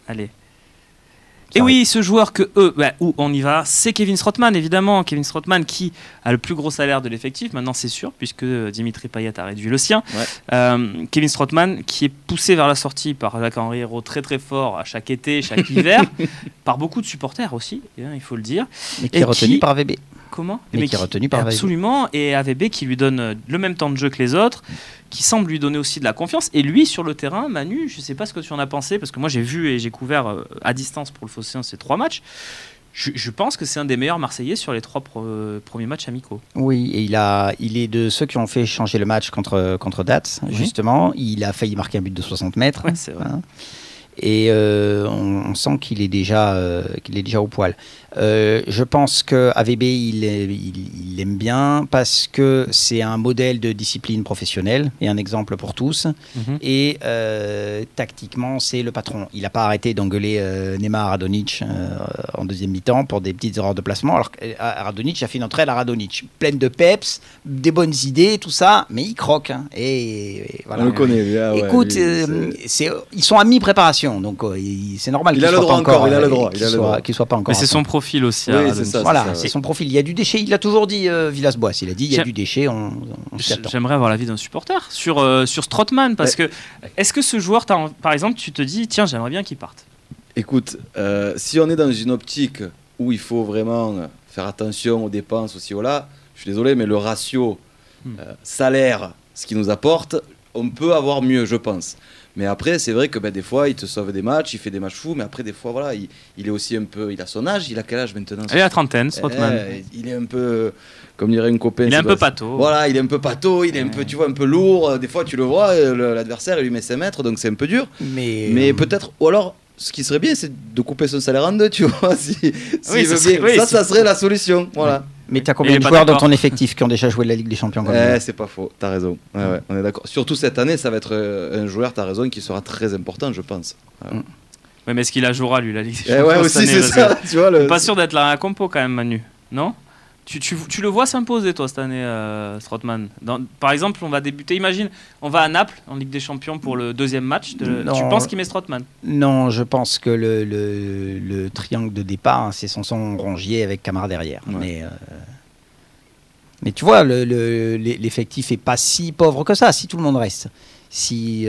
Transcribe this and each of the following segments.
Allez. Et oui, ce joueur que eux, où on y va, c'est Kevin Strootman, évidemment. Kevin Strootman qui a le plus gros salaire de l'effectif, maintenant c'est sûr, puisque Dimitri Payet a réduit le sien. Ouais. Kevin Strootman qui est poussé vers la sortie par Jacques-Henri Hérault très très fort à chaque été, chaque hiver, par beaucoup de supporters aussi, il faut le dire. Mais qui est retenu par VB. Comment? Mais qui est retenu par VB. Absolument, et AVB qui lui donne le même temps de jeu que les autres, qui semble lui donner aussi de la confiance. Et lui, sur le terrain, Manu, je ne sais pas ce que tu en as pensé, parce que moi j'ai vu et j'ai couvert à distance pour le Phocéen ces 3 matchs. Je pense que c'est un des meilleurs Marseillais sur les 3 premiers matchs amicaux. Oui, et il est de ceux qui ont fait changer le match contre Dats, justement. Il a failli marquer un but de 60 mètres. Ouais, c'est vrai. Hein. Et on sent qu'il est déjà au poil. Je pense que AVB il aime bien parce que c'est un modèle de discipline professionnelle et un exemple pour tous. Et tactiquement, c'est le patron. Il n'a pas arrêté d'engueuler Neymar Radonjic en deuxième mi-temps pour des petites erreurs de placement. Alors que Radonjic a fait une entrée à la Radonjic, pleine de peps, des bonnes idées, tout ça, mais il croque. Hein. Et voilà. On le connaît. Ah, écoute, ils sont amis préparation. Donc c'est normal qu'il soit pas encore. Il a le droit. Qu'il soit pas encore. Mais c'est son profil aussi. Oui, c'est ça. Voilà, c'est son profil. Il y a du déchet. Il l'a toujours dit, Villas-Boas. Il a dit il y a du déchet. J'aimerais avoir l'avis d'un supporter sur Strootman parce que est-ce que ce joueur, par exemple, tu te dis tiens, j'aimerais bien qu'il parte. Écoute, si on est dans une optique où il faut vraiment faire attention aux dépenses aussi, voilà, je suis désolé, mais le ratio salaire, ce qu'il nous apporte, on peut avoir mieux, je pense. Mais après, c'est vrai que des fois, il te sauve des matchs, il fait des matchs fous, mais après, des fois, voilà, il est aussi un peu. Il a son âge, il a quel âge maintenant? Il a la trentaine, Strootman. Il est un peu. Comme dirait un copain. Il est un peu pâteau. Voilà, il est un peu pâteau, il est un peu, tu vois, un peu lourd. Des fois, tu le vois, l'adversaire, il lui met 5 mètres, donc c'est un peu dur. Mais peut-être. Ou alors, ce qui serait bien, c'est de couper son salaire en 2, tu vois. Ça serait la solution. Voilà. Mais tu as combien de joueurs dans ton effectif qui ont déjà joué la Ligue des Champions comme c'est pas faux, tu as raison. Ouais, on est d'accord. Surtout cette année, ça va être un joueur, tu as raison, qui sera très important, je pense. Ouais, mais est-ce qu'il la jouera, lui, la Ligue des Champions? Ouais, aussi, c'est ça. Tu vois, pas sûr d'être là à la compo, quand même, Manu. Non? Tu le vois s'imposer, toi, cette année, Strootman. Par exemple, on va débuter, imagine, on va à Naples, en Ligue des Champions, pour le 2e match. Tu penses qu'il met Strootman? Non, je pense que le triangle de départ, c'est Sanson Rongier avec Camara derrière. Ouais. Mais tu vois, l'effectif n'est pas si pauvre que ça, si tout le monde reste. Si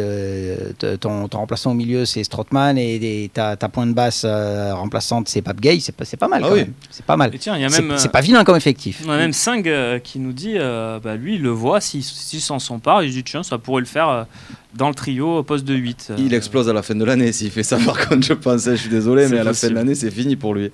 ton remplaçant au milieu c'est Strootman et ta pointe basse remplaçante c'est Pape Gueye, c'est pas mal quand même. C'est pas mal. C'est pas vilain comme effectif. On a même Sing qui nous dit lui il le voit, s'il s'en part, il dit tiens ça pourrait le faire dans le trio au poste de 8. Il explose à la fin de l'année s'il fait ça par contre, je pense. Je suis désolé mais à la fin de l'année c'est fini pour lui.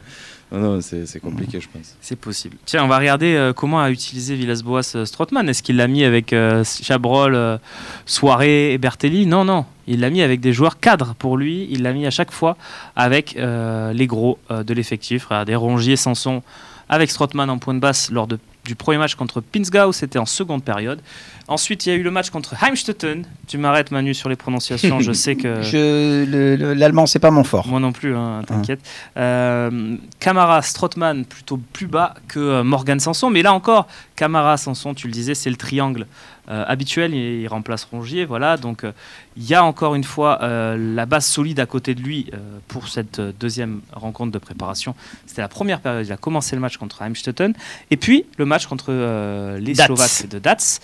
Non, c'est compliqué, je pense. C'est possible. Tiens, on va regarder comment a utilisé Villas-Boas Strootman. Est-ce qu'il l'a mis avec Chabrol, Soirée et Bertelli? Non. Il l'a mis avec des joueurs cadres pour lui. Il l'a mis à chaque fois avec les gros de l'effectif. Regardez, Rongier, Sanson avec Strootman en pointe basse lors du premier match contre Pinzgau. C'était en seconde période. Ensuite, il y a eu le match contre Heimstetten. Tu m'arrêtes, Manu, sur les prononciations. Je sais que... L'allemand, c'est pas mon fort. Moi non plus, t'inquiète. Camara, Strootman, plutôt plus bas que Morgan Sanson. Mais là encore, Camara, Sanson, tu le disais, c'est le triangle habituel. Il remplace Rongier. Voilà. Donc, il y a encore une fois la base solide à côté de lui pour cette deuxième rencontre de préparation. C'était la première période. Il a commencé le match contre Heimstetten. Et puis, le match contre les Slovaques de Dats.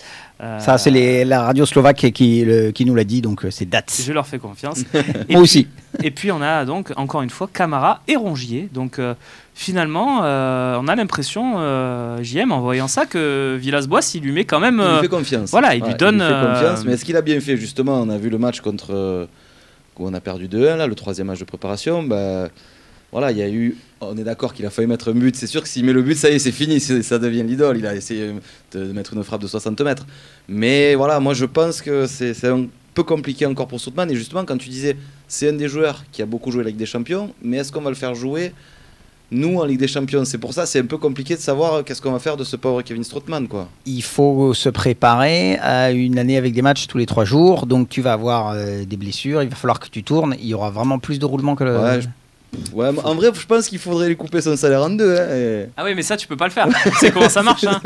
Ça, c'est la radio slovaque qui nous l'a dit, donc c'est Dats. Je leur fais confiance. Moi aussi. Et puis, on a donc, encore une fois, Camara et Rongier. Donc, finalement, on a l'impression, JM, en voyant ça, que Villas-Boas, il lui met quand même... il lui fait confiance. Voilà, il lui donne... Il lui fait confiance, mais est-ce qu'il a bien fait, justement? On a vu le match contre... où on a perdu 2-1, là, le 3e match de préparation. Voilà, il y a eu... On est d'accord qu'il a failli mettre un but. C'est sûr que s'il met le but, ça y est, c'est fini. Ça devient l'idole. Il a essayé de mettre une frappe de 60 mètres. Mais voilà, moi, je pense que c'est un peu compliqué encore pour Strootman. Et justement, quand tu disais, c'est un des joueurs qui a beaucoup joué la Ligue des Champions, mais est-ce qu'on va le faire jouer, nous, en Ligue des Champions? C'est pour ça, c'est un peu compliqué de savoir qu'est-ce qu'on va faire de ce pauvre Kevin Strootman, quoi. Il faut se préparer à une année avec des matchs tous les 3 jours. Donc, tu vas avoir des blessures. Il va falloir que tu tournes. Il y aura vraiment plus de roulement que le... Ouais, en vrai, je pense qu'il faudrait lui couper son salaire en deux. Hein, et... Ah oui, mais ça, tu peux pas le faire. Tu sais comment ça marche. Hein.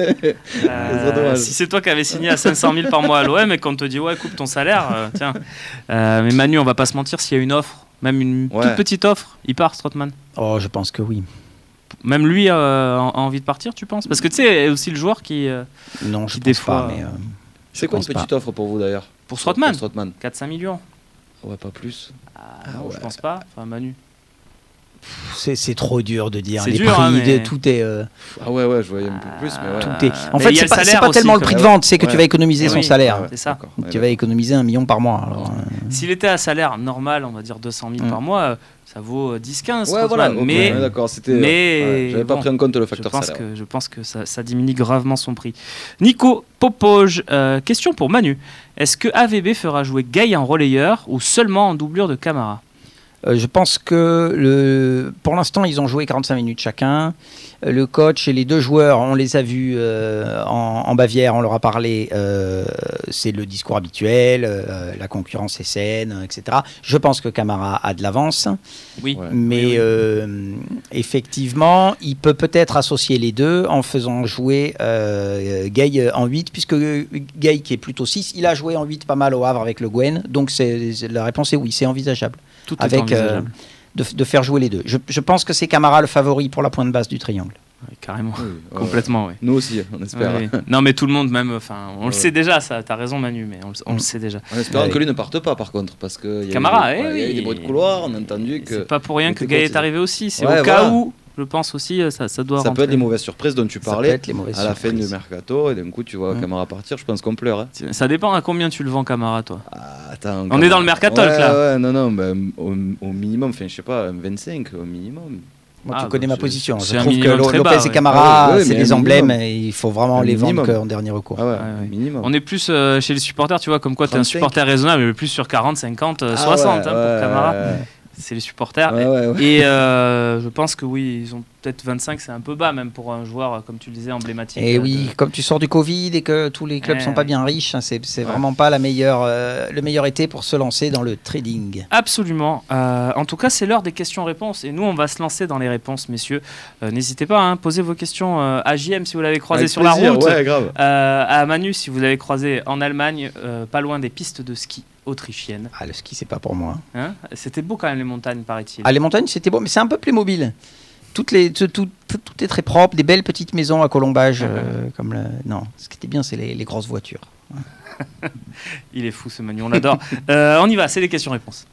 dommage. Si c'est toi qui avais signé à 500 000 par mois à l'OM et qu'on te dit, ouais, coupe ton salaire, tiens. Mais Manu, on va pas se mentir, s'il y a une offre, même une toute petite offre, il part, Strootman. Oh, je pense que oui. Même lui a envie de partir, tu penses? Parce que tu sais, aussi le joueur qui. Non, je qui pense des fois, pas. Mais, c'est quoi une petite offre pour vous d'ailleurs? Pour Strootman, 4-5 millions. Ouais, pas plus. Non, ouais. je pense pas. Enfin, Manu. c'est trop dur de dire. C'est Les dur, prix, hein, mais... tout est. Ah ouais, je voyais un peu plus, mais ouais. Tout est... En Mais fait, il y a c'est le pas salaire tellement aussi, le prix de quand même. vente, c'est que tu vas économiser son salaire. C'est ça. Tu vas économiser 1 million par mois. Alors, S'il était à salaire normal, on va dire 200 000 par mois, ça vaut 10-15. Ouais, voilà. Mais, d'accord, c'était. mais j'avais pas pris en compte le facteur salaire. Je pense que ça diminue gravement son prix. Nico Popoj, question pour Manu. Est-ce que AVB fera jouer Gay en relayeur ou seulement en doublure de Camara? Je pense que pour l'instant, ils ont joué 45 minutes chacun. Le coach et les deux joueurs, on les a vus en Bavière, on leur a parlé. C'est le discours habituel, la concurrence est saine, etc. Je pense que Camara a de l'avance. Oui. Mais effectivement, il peut peut-être associer les deux en faisant jouer Gay en 8, puisque Gay, qui est plutôt 6, il a joué en 8 pas mal au Havre avec le Gwen. Donc la réponse est oui, c'est envisageable. Tout est envisageable. De faire jouer les deux. Je pense que c'est Camara le favori pour la pointe basse du triangle. Oui, carrément, complètement. Oui. Nous aussi, on espère. Oui. Non, mais tout le monde, même, on le sait déjà, ça. T'as raison, Manu, mais on le sait déjà. En espérant que lui ne parte pas, par contre, parce que Camara, il y a eu des bruits de couloir, on a entendu que. C'est pas pour rien que Gaël est arrivé aussi. C'est au cas où. Je pense aussi, ça doit. Ça peut être les mauvaises surprises dont tu parlais à la fin du surprises. mercato, et d'un coup tu vois Camara partir, je pense qu'on pleure. Hein. Ça dépend à combien tu le vends, Camara, toi. Attends, on est dans le mercato, là. Ouais, non, bah, au minimum, je sais pas, un 25 au minimum. Moi, tu connais ma position. Je c'est un trouve que minimum très bas, Lopez et Camara, c'est mais des un emblèmes minimum. et il faut vraiment les vendre qu'en dernier recours. Ah ouais, minimum. On est plus chez les supporters, tu vois, comme quoi tu es un 35. supporter raisonnable, mais plus sur 40, 50, 60 pour Camara. C'est les supporters. Et je pense que oui, ils ont peut-être 25, c'est un peu bas même pour un joueur, comme tu le disais, emblématique. Et oui, comme tu sors du Covid et que tous les clubs sont pas bien riches, hein, c'est vraiment pas le meilleur été pour se lancer dans le trading. Absolument. En tout cas, c'est l'heure des questions-réponses. Et nous, on va se lancer dans les réponses, messieurs. N'hésitez pas à poser vos questions à JM si vous l'avez croisé sur la route. Ouais, grave. À Manu si vous l'avez croisé en Allemagne, pas loin des pistes de ski autrichiennes. Ah, le ski, c'est pas pour moi. Hein, c'était beau quand même les montagnes, paraît-il. Ah, les montagnes, c'était beau, mais c'est un peu plus mobile. Tout est très propre, des belles petites maisons à colombage. Non, ce qui était bien, c'est les grosses voitures. Il est fou ce Manu, on l'adore. On y va, c'est les questions-réponses.